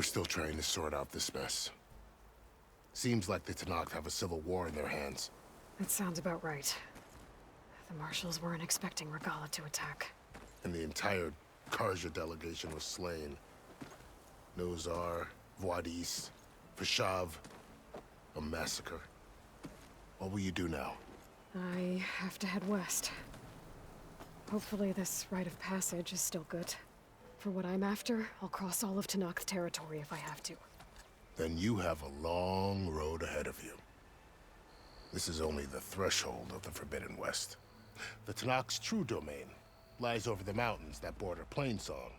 We're still trying to sort out this mess. Seems like the Tenakth have a civil war in their hands. That sounds about right. The Marshals weren't expecting Regalla to attack. And the entire Karja delegation was slain. Nozar, Vuadis, Vashav. A massacre. What will you do now? I have to head west. Hopefully this rite of passage is still good. For what I'm after, I'll cross all of Tenakth territory if I have to. Then you have a long road ahead of you. This is only the threshold of the Forbidden West. The Tenakth's true domain lies over the mountains that border Plainsong,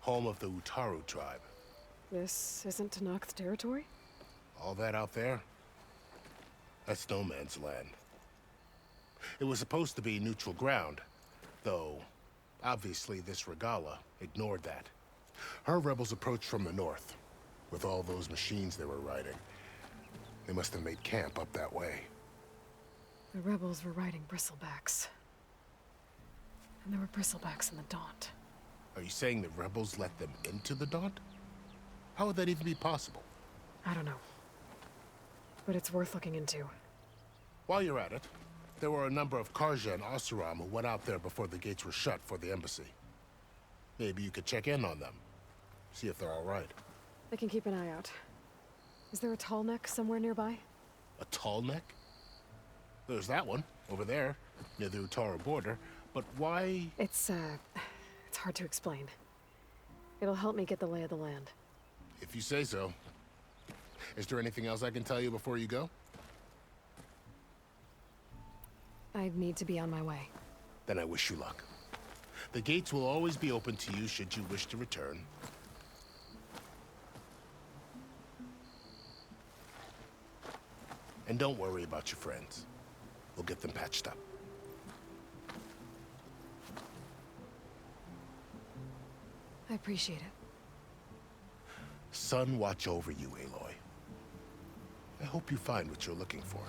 home of the Utaru tribe. This isn't Tenakth territory? All that out there? That's no man's land. It was supposed to be neutral ground, though obviously this Regalla ignored that. Her rebels approached from the north, with all those machines they were riding. They must have made camp up that way. The rebels were riding bristlebacks. And there were bristlebacks in the Daunt. Are you saying the rebels let them into the Daunt? How would that even be possible? I don't know. But it's worth looking into. While you're at it, there were a number of Karja and Oseram who went out there before the gates were shut for the embassy. Maybe you could check in on them. See if they're all right. I can keep an eye out. Is there a tall neck somewhere nearby? A tall neck? There's that one, over there, near the Utaru border. But why? It's hard to explain. It'll help me get the lay of the land. If you say so. Is there anything else I can tell you before you go? I need to be on my way. Then I wish you luck. The gates will always be open to you should you wish to return. And don't worry about your friends. We'll get them patched up. I appreciate it. Sun watch over you, Aloy. I hope you find what you're looking for.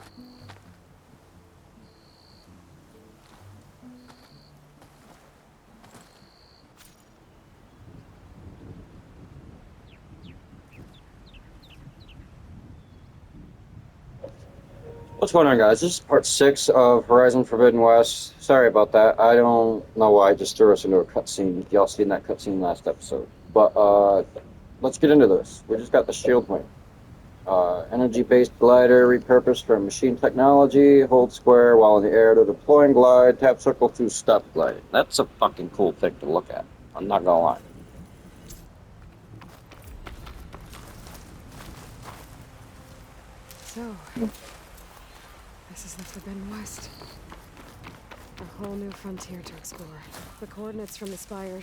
What's going on, guys? This is part 6 of Horizon Forbidden West. Sorry about that. I don't know why I just threw us into a cutscene. Y'all seen that cutscene last episode. But, let's get into this. We just got the shield wing. Energy-based glider repurposed from machine technology. Hold square while in the air to deploy and glide. Tap circle to stop gliding. That's a fucking cool thing to look at. I'm not gonna lie. So, this is the Forbidden West. A whole new frontier to explore. The coordinates from the spire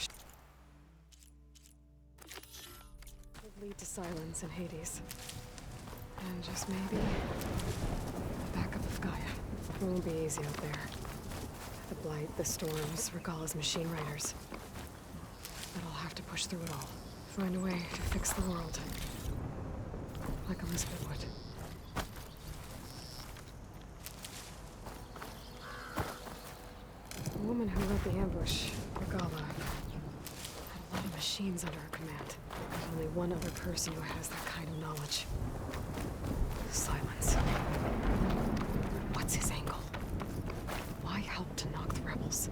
would lead to Silence and Hades. And just maybe, the backup of Gaia. It won't be easy out there. The Blight, the Storms, Regalla's machine riders. But I'll have to push through it all. Find a way to fix the world. Like Elizabeth would. The woman who led the ambush, Regalla, had a lot of machines under her command. There's only one other person who has that kind of knowledge. Silence. What's his angle? Why help to knock the rebels?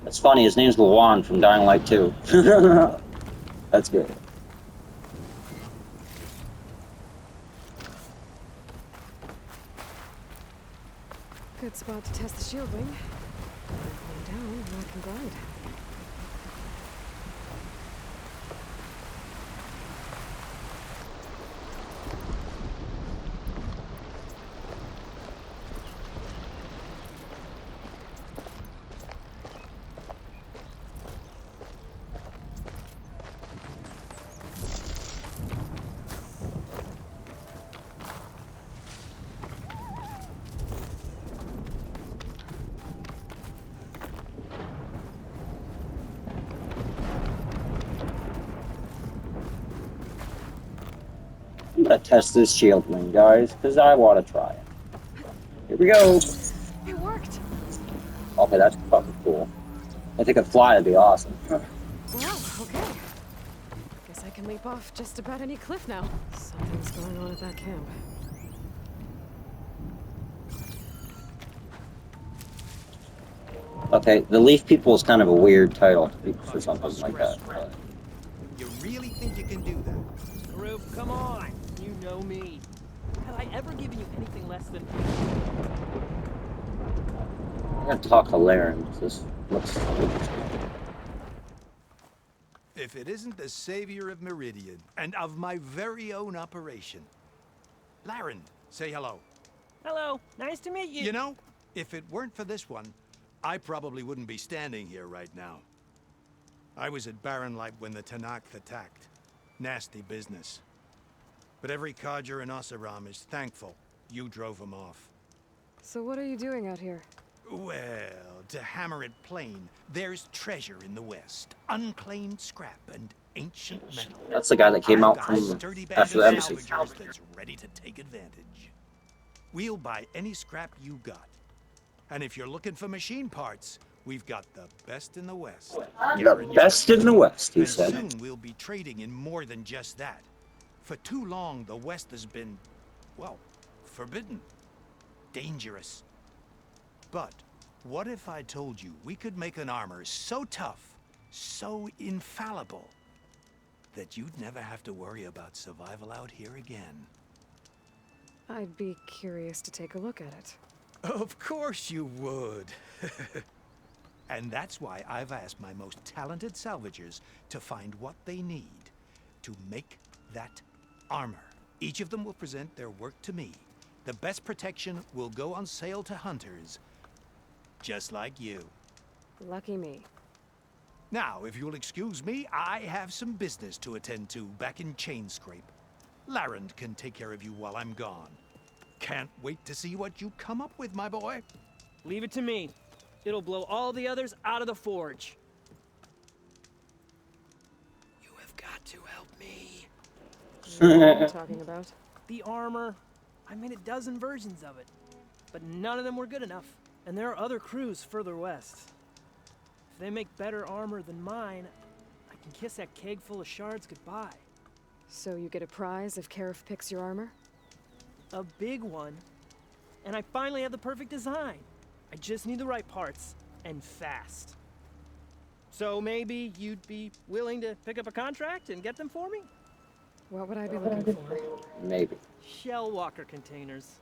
That's funny, his name's Lawan from Dying Light 2. That's good. Good spot to test the shield wing. Lay down where I can glide. I'm gonna test this shield wing, guys, because I want to try it. Here we go. It worked. Okay, that's fucking cool. If it could fly, that'd be awesome. Well, okay. Guess I can leap off just about any cliff now. Something's going on at that camp. Okay, the Leaf People is kind of a weird title for something like that. But You really think you can do that? Roof, come on. You know me. Have I ever given you anything less than... I'm gonna talk to Laren. This looks interesting. If it isn't the savior of Meridian and of my very own operation. Laren, say hello. Hello, nice to meet you. You know, if it weren't for this one, I probably wouldn't be standing here right now. I was at Barrenlight when the Tenakth attacked. Nasty business. But every codger in Oseram is thankful you drove him off. So what are you doing out here? Well, to hammer it plain, there's treasure in the West. Unclaimed scrap and ancient metal. That's the guy that came I've out got from a sturdy band after of the embassy. salvagers that's ready to take advantage. We'll buy any scrap you got. And if you're looking for machine parts, we've got the best in the West. The best in the West, he And said. soon we'll be trading in more than just that. For too long, the West has been, well, forbidden. Dangerous. But what if I told you we could make an armor so tough, so infallible, that you'd never have to worry about survival out here again? I'd be curious to take a look at it. Of course you would. And that's why I've asked my most talented salvagers to find what they need to make that armor. Each of them will present their work to me. The best protection will go on sale to hunters, just like you. Lucky me. Now, if you'll excuse me, I have some business to attend to back in Chainscrape. Laren can take care of you while I'm gone. Can't wait to see what you come up with, my boy. Leave it to me. It'll blow all the others out of the forge. You have got to help me. You know what I'm talking about? The armor. I made a dozen versions of it. But none of them were good enough. And there are other crews further west. If they make better armor than mine, I can kiss that keg full of shards goodbye. So you get a prize if Karif picks your armor? A big one. And I finally have the perfect design. I just need the right parts, and fast. So maybe you'd be willing to pick up a contract and get them for me? What would I be looking for? Maybe. Shell walker containers.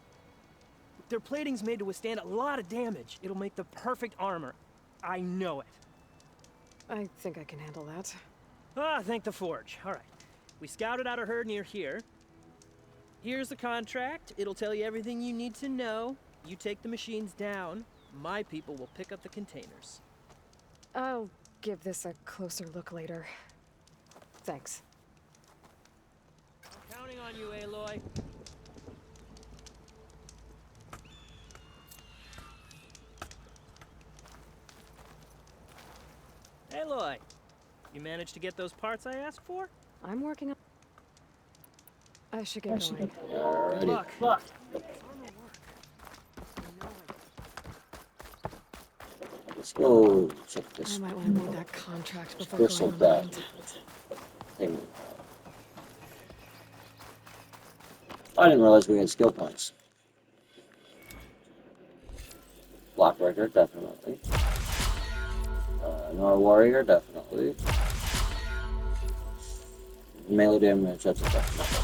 Their plating's made to withstand a lot of damage. It'll make the perfect armor. I know it. I think I can handle that. Ah, thank the forge. All right. We scouted out a herd near here. Here's the contract. It'll tell you everything you need to know. You take the machines down. My people will pick up the containers. I'll give this a closer look later. Thanks. I'm counting on you, Aloy. Aloy, you managed to get those parts I asked for? I'm working on... I should get going. Good luck. Let's go check I this might want to read that contract before crystal going back around. thing. I didn't realize we had skill points. Blockbreaker, definitely. Nora Warrior, definitely. Melee damage, that's a definite.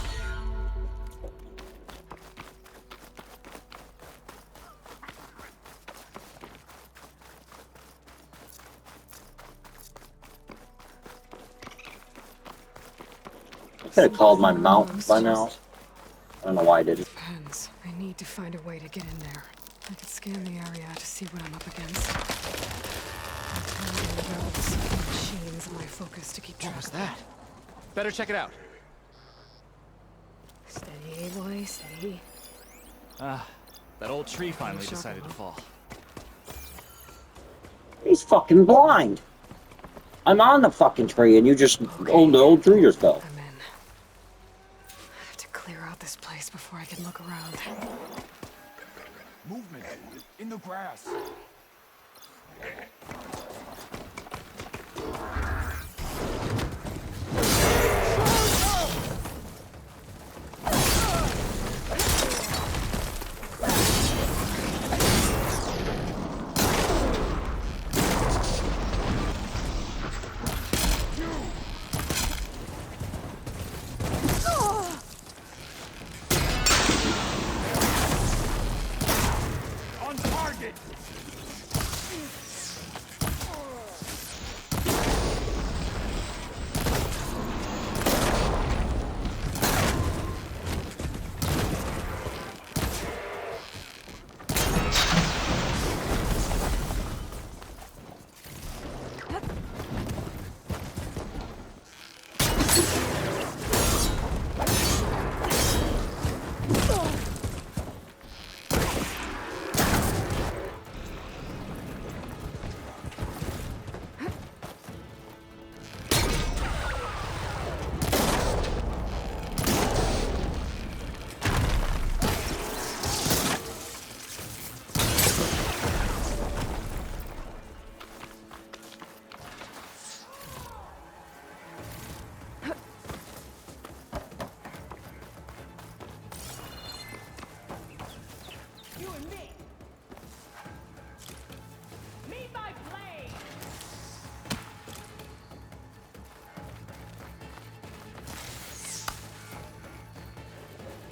I could have called my mount by now. I don't know why I didn't. Depends. I need to find a way to get in there. I could scan the area to see what I'm up against. Machines are my focus to keep track. What was that? Better check it out. Steady, Aloy, steady. Ah, that old tree finally decided to fall. He's fucking blind. I'm on the fucking tree and you just owned the old tree yourself. I'm in. I have to clear out this place before I can look around. Movement. In the grass. On target! You and me. Meet my blade.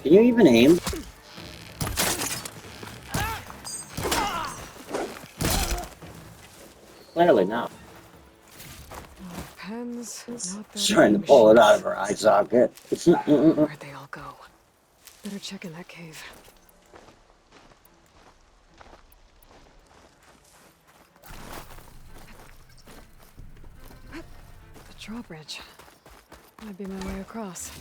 Can you even aim? Clearly not. Pens, not that Trying to many pull it out of machines. her eye socket. Where'd they all go? Better check in that cave. The drawbridge. Might be my way across.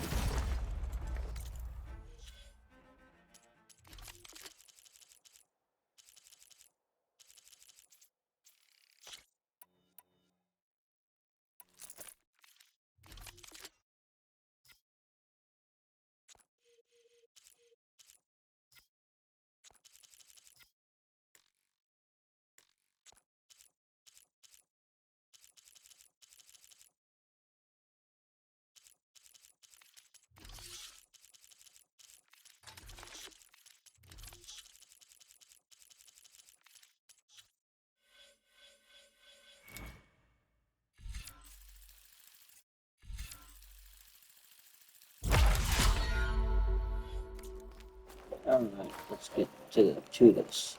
Alright, let's get to this.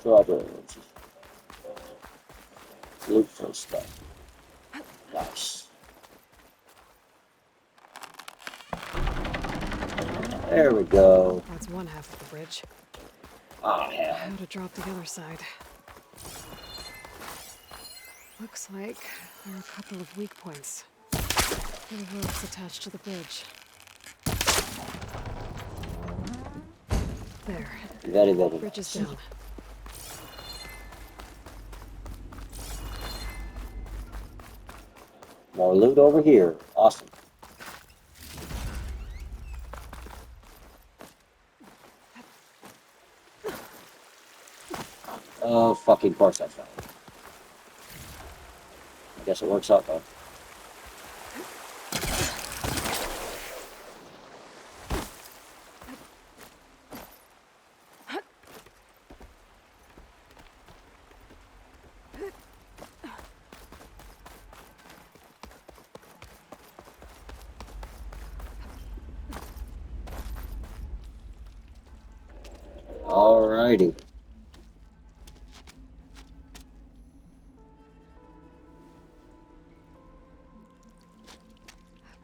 Drawbridge. Loot for stuff. Nice. There we go. That's one half of the bridge. Oh, yeah. How to drop the other side. Looks like there are a couple of weak points. Little ropes attached to the bridge. There. Very, very Bridge is nice. down. More loot over here. Awesome. Oh, fucking course I found it. I guess it works out though. Alrighty.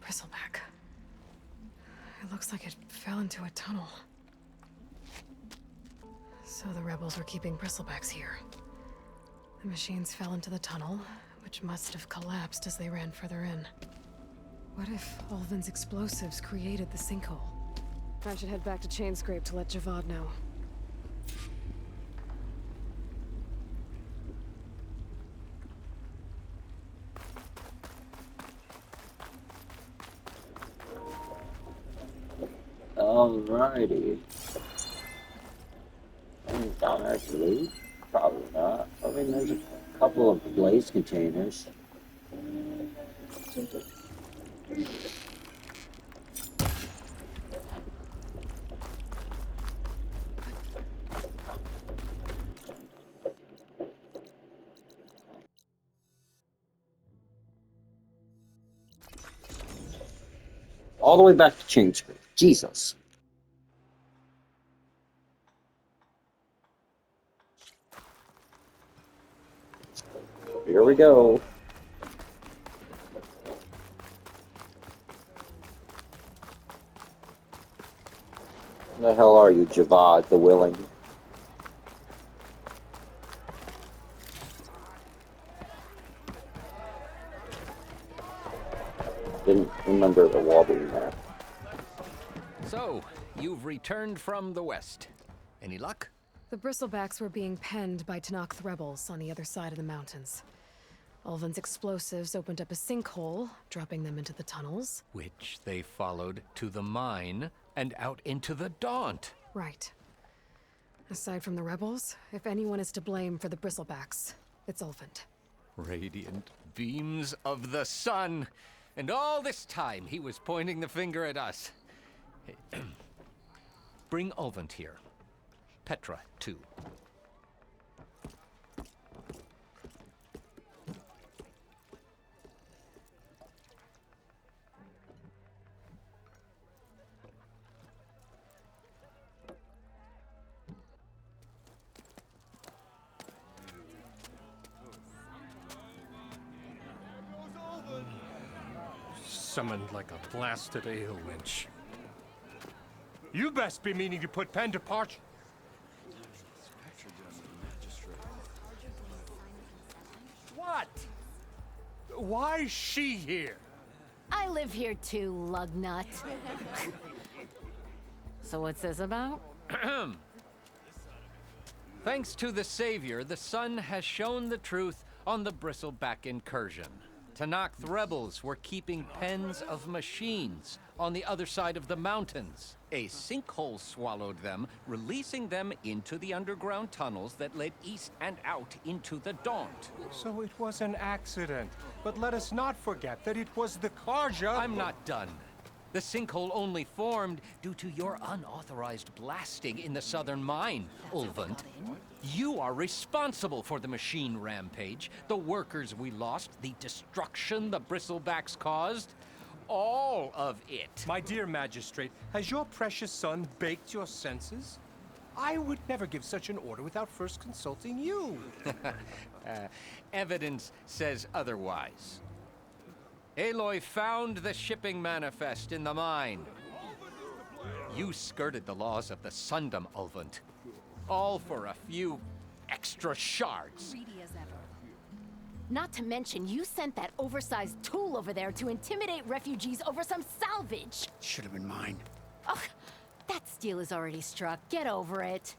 Bristleback. It looks like it fell into a tunnel. So the rebels were keeping bristlebacks here. The machines fell into the tunnel, which must have collapsed as they ran further in. What if Ulvin's explosives created the sinkhole? I should head back to Chainscrape to let Javad know. Alrighty. Any down there to loot? Probably not. I mean, there's a couple of blaze containers. All the way back to Chainscrape. Jesus. Here we go. Where the hell are you, Javad the Willing? Didn't remember the wall being there. So, you've returned from the west. Any luck? The Bristlebacks were being penned by Tenakth rebels on the other side of the mountains. Ulvin's explosives opened up a sinkhole, dropping them into the tunnels. Which they followed to the mine and out into the Daunt. Right. Aside from the rebels, if anyone is to blame for the Bristlebacks, it's Ulvund. Radiant beams of the sun. And all this time he was pointing the finger at us. Bring Ulvund here. Petra, too. Summoned like a blasted ale winch. You best be meaning to put pen to parch. What? Why is she here? I live here too, lugnut. So what's this about? Thanks to the Savior, the sun has shown the truth on the Bristleback incursion. Tenakth rebels were keeping pens of machines on the other side of the mountains. A sinkhole swallowed them, releasing them into the underground tunnels that led east and out into the Daunt. So it was an accident. But let us not forget that it was the Karja. I'm not done. The sinkhole only formed due to your unauthorized blasting in the southern mine, Ulvund. You are responsible for the machine rampage, the workers we lost, the destruction the Bristlebacks caused. All of it. My dear magistrate, has your precious son baked your senses? I would never give such an order without first consulting you. Evidence says otherwise. Aloy found the shipping manifest in the mine. You skirted the laws of the Sundom, Ulvund. All for a few extra shards. Greedy as ever. Not to mention, you sent that oversized tool over there to intimidate refugees over some salvage. Should have been mine. Ugh, that steel is already struck. Get over it.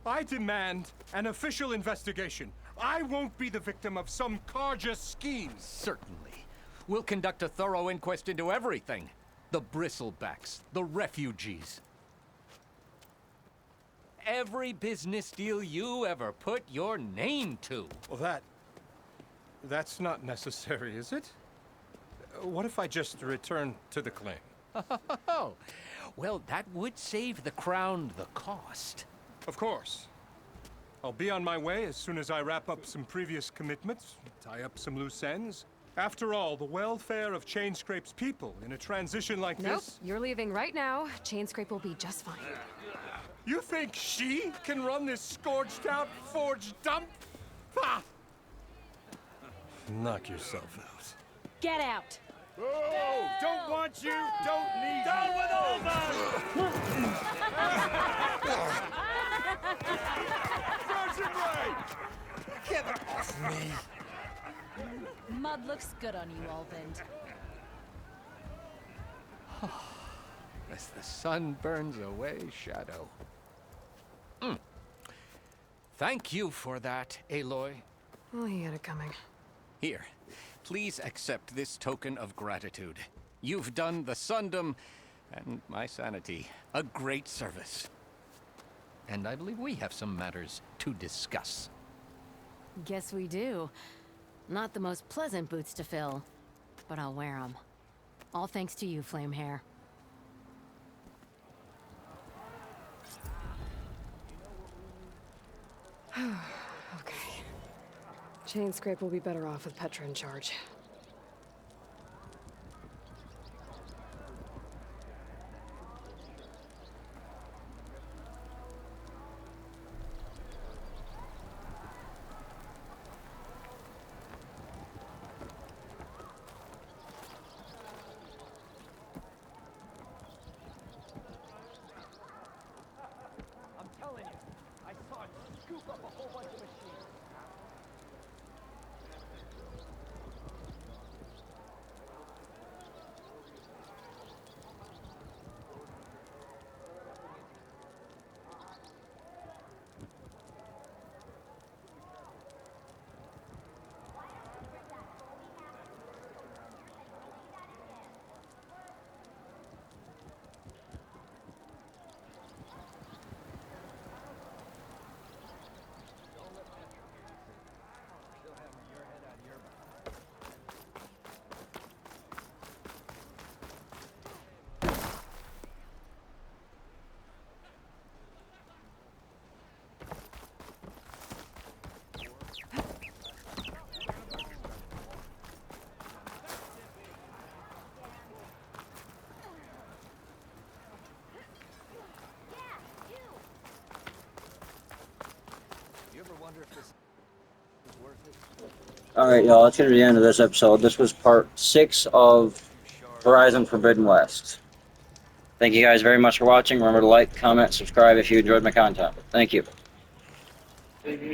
I demand an official investigation. I won't be the victim of some Karja schemes. Certainly. We'll conduct a thorough inquest into everything. The Bristlebacks, the refugees. Every business deal you ever put your name to. Well, that's not necessary, is it? What if I just return to the claim? Oh, well, that would save the crown the cost. Of course. I'll be on my way as soon as I wrap up some previous commitments, tie up some loose ends. After all, the welfare of Chainscrape's people in a transition like Nope, this... you're leaving right now. Chainscrape will be just fine. You think she can run this scorched-out, forged dump? Ha! Knock yourself out. Get out. Oh, don't want you, don't need Down with all Sergeant Ray! Get off me! Mud looks good on you, Ulvund. As the sun burns away shadow. Thank you for that, Aloy. Well, he had it coming. Here, please accept this token of gratitude. You've done the Sundom and my sanity a great service. And I believe we have some matters to discuss. Guess we do. Not the most pleasant boots to fill, but I'll wear them. All thanks to you, Flamehair. Okay. Chainscrape will be better off with Petra in charge. I'm telling you, I saw it scoop up a whole bunch of machines. Alright, y'all, that's going to be the end of this episode. This was part 6 of Horizon Forbidden West. Thank you guys very much for watching. Remember to like, comment, subscribe if you enjoyed my content. Thank you.